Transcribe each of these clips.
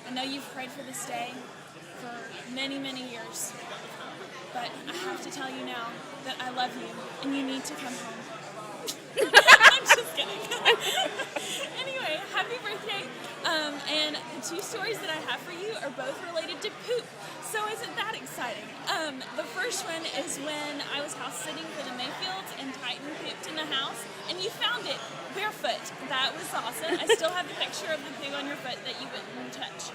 I know you've prayed for this day for many, many years, but I have to tell you now that I love you and you need to come home. I'm just kidding. Anyway, happy birthday. And the two stories that I have for you are both related to poop. So isn't that exciting? The first one is when I was house sitting for the Mayfields and Titan pooped in the house and you found it barefoot. That was awesome. I still have the picture of the pig on your foot that you wouldn't touch.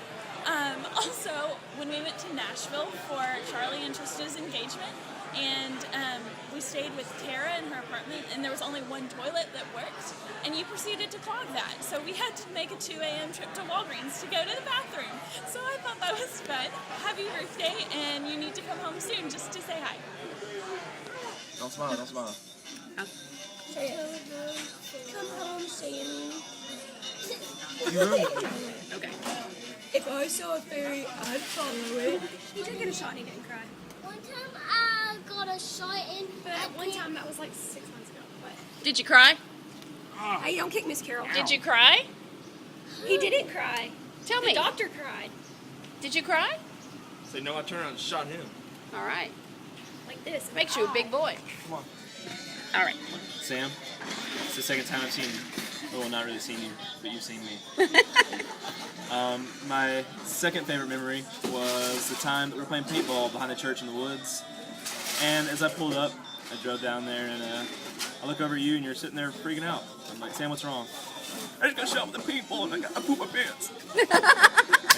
Also, when we went to Nashville for Charlie and Trista's engagement, and we stayed with Tara in her apartment, and there was only one toilet that worked, and you proceeded to clog that. So we had to make a 2 a.m. trip to Walgreens to go to the bathroom. So I thought that was fun. Happy birthday, and you need to come home soon just to say hi. Don't smile, don't smile. Say it. Come home, Sammy. You ruined it. Okay. If I saw a fairy, I'd follow it. He did get a shot and he didn't cry. One time I got a shot in. But one time, that was like 6 months ago. But Did you cry? hey, don't kick Miss Carol. Did you cry? He didn't cry. Tell The me. doctor cried. Did you cry? Say no, I turned around and shot him. All right. Like this. Makes you a big boy. Come on. All right. Sam, it's the second time I've seen you. Well, not really seen you, but you've seen me. My second favorite memory was the time that we were playing paintball behind the church in the woods. And as I pulled up, I drove down there and I look over at you and you're sitting there freaking out. I'm like, Sam, what's wrong? I just got shot with a paintball and I pooped my pants.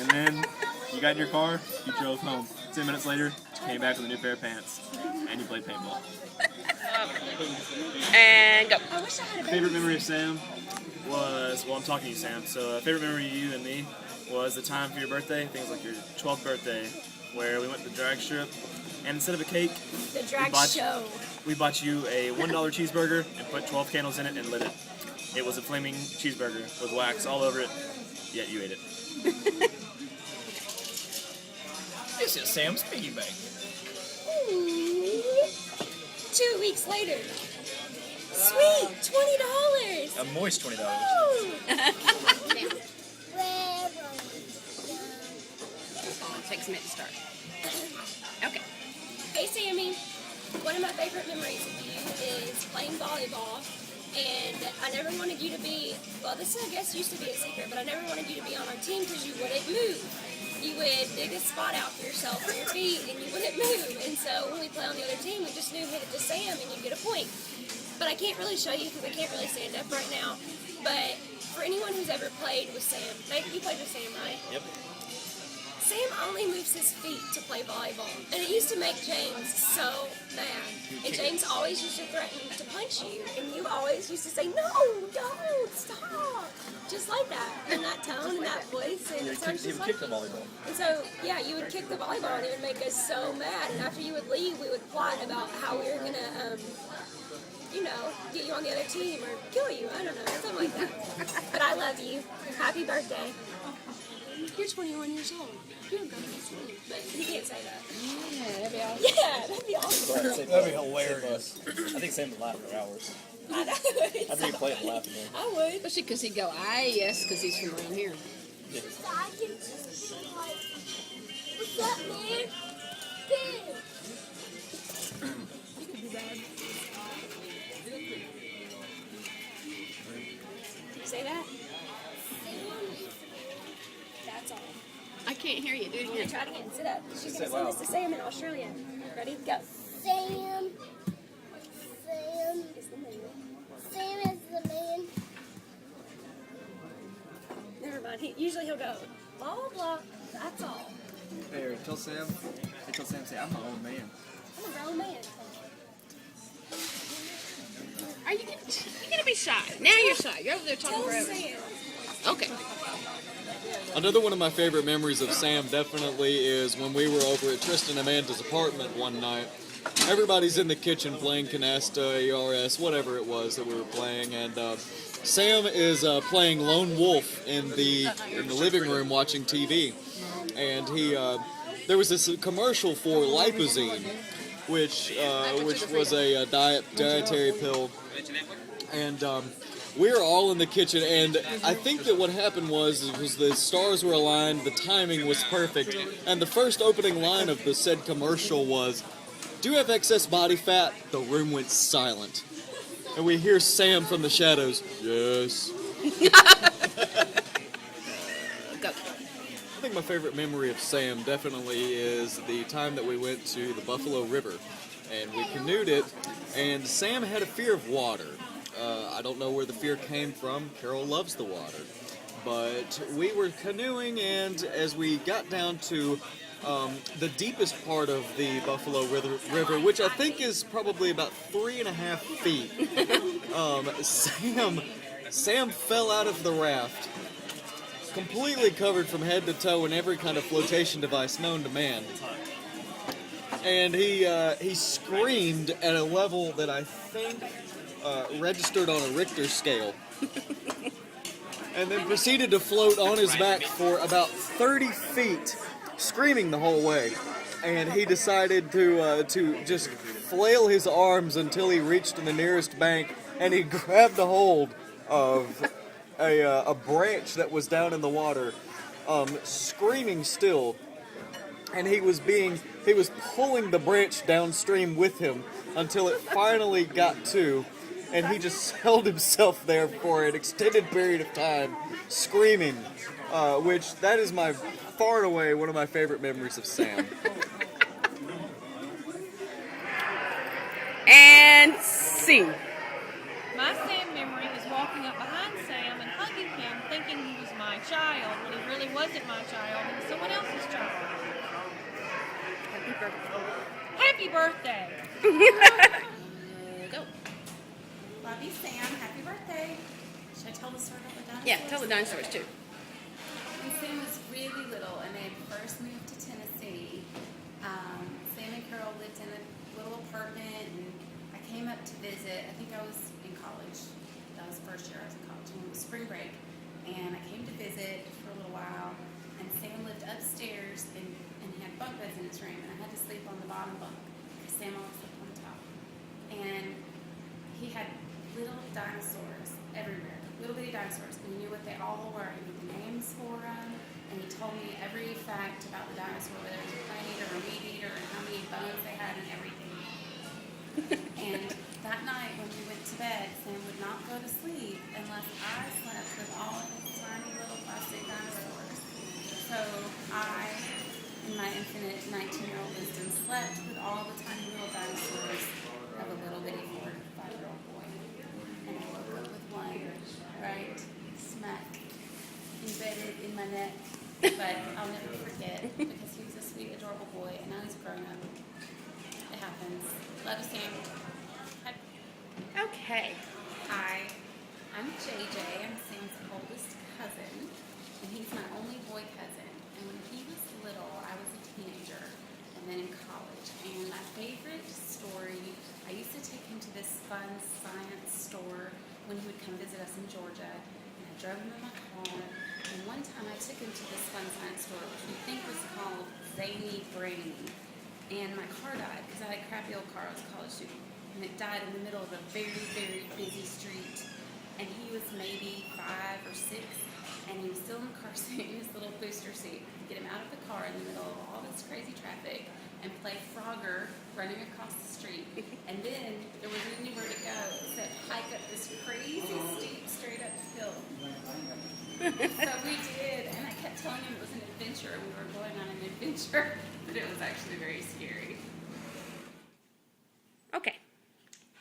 And then you got in your car, you drove home. 10 minutes later, you came back with a new pair of pants and you played paintball. And go. I wish I had a baby. Favorite memory of Sam was, well, I'm talking to you, Sam. So, favorite memory of you and me was the time for your birthday. I think it was like your 12th birthday, where we went to the drag strip, and instead of a cake, The drag show. we bought you a $1 cheeseburger and put 12 candles in it and lit it. It was a flaming cheeseburger with wax all over it, yet you ate it. This is Sam's piggy bank. 2 weeks later. Sweet, $20. A moist $20. It takes a minute to start. Okay. Hey, Sammy. One of my favorite memories of you is playing volleyball. And I never wanted you to be, well, this I guess used to be a secret, but I never wanted you to be on our team because you wouldn't move. You would dig a spot out for yourself for your feet and you wouldn't move. And so when we play on the other team, we just knew hit it to Sam and you'd get a point. But I can't really show you because I can't really stand up right now. But for anyone who's ever played with Sam, you played with Sam, right? Yep. Sam only moves his feet to play volleyball. And it used to make James so mad. And James always used to threaten to punch you. And you always used to say, no, don't, stop. Just like that. In that tone and that voice. And it sounds just like the you. volleyball. And so, yeah, you would kick the volleyball and it would make us so mad. And after you would leave, we would plot about how we were going to, get you on the other team or kill you. I don't know, something like that. But I love you. Happy birthday. You're 21 years old. You're going to be sweet. But you can't say that. Yeah, that'd be awesome. Yeah, that'd be awesome. That'd be hilarious. I think Sam would laugh for hours. I know. I think he'd play it laughing there. I would. Especially because he'd go, yes, because he's from around here. What's up, man? Damn. You could be bad. Did you say that? That's all. I can't hear you. Do it Yeah, again. try it again. Sit up. She's going to Sit sing loud. this to Sam in Australia. Ready? Go. Sam. Is the man. Sam is the man. Never mind. Usually he'll go, blah, blah, blah. That's all. Hey, tell Sam, say, I'm an old man. I'm a grown man. Are you going to be shy? Now you're shy. You're over there talking Tell forever. Sam. Okay. Another one of my favorite memories of Sam definitely is when we were over at Tristan and Amanda's apartment one night. Everybody's in the kitchen playing Canasta, ERS, whatever it was that we were playing, and Sam is playing Lone Wolf in the living room watching TV, and there was this commercial for Lipozene, which was a dietary pill, and We were all in the kitchen, and I think that what happened was the stars were aligned, the timing was perfect, and the first opening line of the said commercial was, "Do you have excess body fat?" The room went silent. And we hear Sam from the shadows, "Yes." Go. I think my favorite memory of Sam definitely is the time that we went to the Buffalo River, and we canoed it, and Sam had a fear of water. I don't know where the fear came from. Carol loves the water. But we were canoeing, and as we got down to the deepest part of the Buffalo River, which I think is probably about 3.5 feet, Sam fell out of the raft, completely covered from head to toe in every kind of flotation device known to man. And he screamed at a level that I think registered on a Richter scale. And then proceeded to float on his back for about 30 feet, screaming the whole way. And he decided to just flail his arms until he reached the nearest bank, and he grabbed a hold of a branch that was down in the water, screaming still. And he was pulling the branch downstream with him until it finally got to, and he just held himself there for an extended period of time, screaming, which that is far and away one of my favorite memories of Sam. And scene. My Sam memory is walking up behind Sam and hugging him, thinking he was my child, when he really wasn't my child, he was someone else's child. Happy birthday! Go. Love you, Sam. Happy birthday. Should I tell the story about the dinosaurs? Yeah, tell the dinosaurs too. When Sam was really little and they had first moved to Tennessee, Sam and Carol lived in a little apartment, and I came up to visit. I think I was in college. That was the first year I was in college, and it was spring break. And I came to visit for a little while, and Sam lived upstairs, and he had bunk beds in his room, and I had to sleep on the bottom bunk because Sam always slept on the top. And he had little dinosaurs everywhere, little bitty dinosaurs, and he knew what they all were. He knew the names for them, and he told me every fact about the dinosaur, whether it was a plant eater or a meat eater, and how many bones they had, and everything. And that night when we went to bed, Sam would not go to sleep unless I slept with all of his tiny little plastic dinosaurs. So I, in my infinite 19-year-old wisdom, slept with all the tiny little dinosaurs of a little bitty 4 to 5-year-old boy. And I woke up with one right smack embedded in my neck. But I'll never forget because he was a sweet, adorable boy, and now he's grown up. It happens. Love you, Sam. Hi. Okay. Hi. I'm JJ. I'm Sam's oldest cousin, and he's my only boy cousin. And when he was little, I was a teenager, and then in college. And my favorite story, I used to take him to this fun science store when he would come visit us in Georgia, and I drove him in my car. And one time I took him to this fun science store, which we think was called Zany Brainy. And my car died because I had a crappy old car. I was a college student. And it died in the middle of a very, very busy street. And he was maybe 5 or 6. And he was still in the car seat, in his little booster seat. To get him out of the car in the middle of all this crazy traffic and play Frogger running across the street. And then there wasn't anywhere to go except hike up this crazy steep straight up hill. So we did, and I kept telling him it was an adventure. We were going on an adventure, but it was actually very scary. Okay.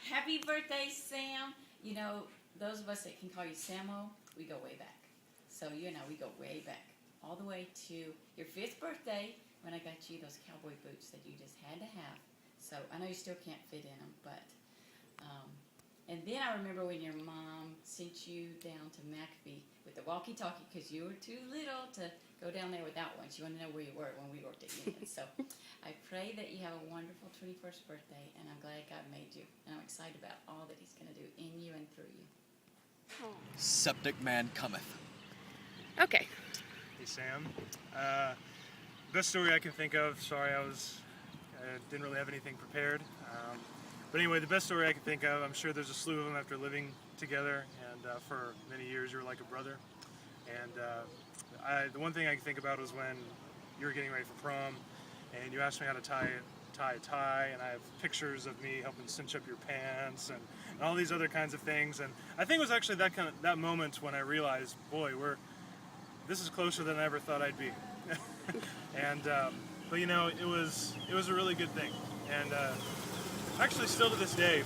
Happy birthday, Sam. You know, those of us that can call you Samo, we go way back. So you and I, we go way back. All the way to your 5th birthday when I got you those cowboy boots that you just had to have. So I know you still can't fit in them, but... and then I remember when your mom sent you down to McAfee with the walkie-talkie because you were too little to go down there without one. She wanted to know where you were when we worked at Union. So I pray that you have a wonderful 21st birthday, and I'm glad God made you. And I'm excited about all that He's going to do in you and through you. Septic man cometh. Okay. Hey, Sam. Best story I can think of. Sorry, I didn't really have anything prepared. But anyway, the best story I can think of, I'm sure there's a slew of them after living together, and and for many years you were like a brother. And the one thing I can think about was when you were getting ready for prom, and you asked me how to tie a tie, and I have pictures of me helping cinch up your pants and all these other kinds of things. And I think it was actually that moment when I realized, boy, this is closer than I ever thought I'd be. And but you know, it was a really good thing. And actually, still to this day,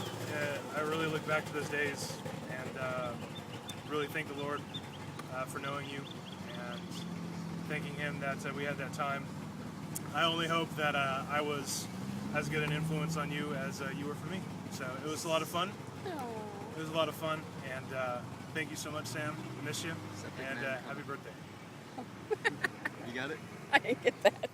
I really look back to those days and really thank the Lord for knowing you and thanking Him that we had that time. I only hope that I was as good an influence on you as you were for me. So it was a lot of fun. It was a lot of fun, and thank you so much, Sam. I miss you, and happy birthday. You got it? I didn't get that.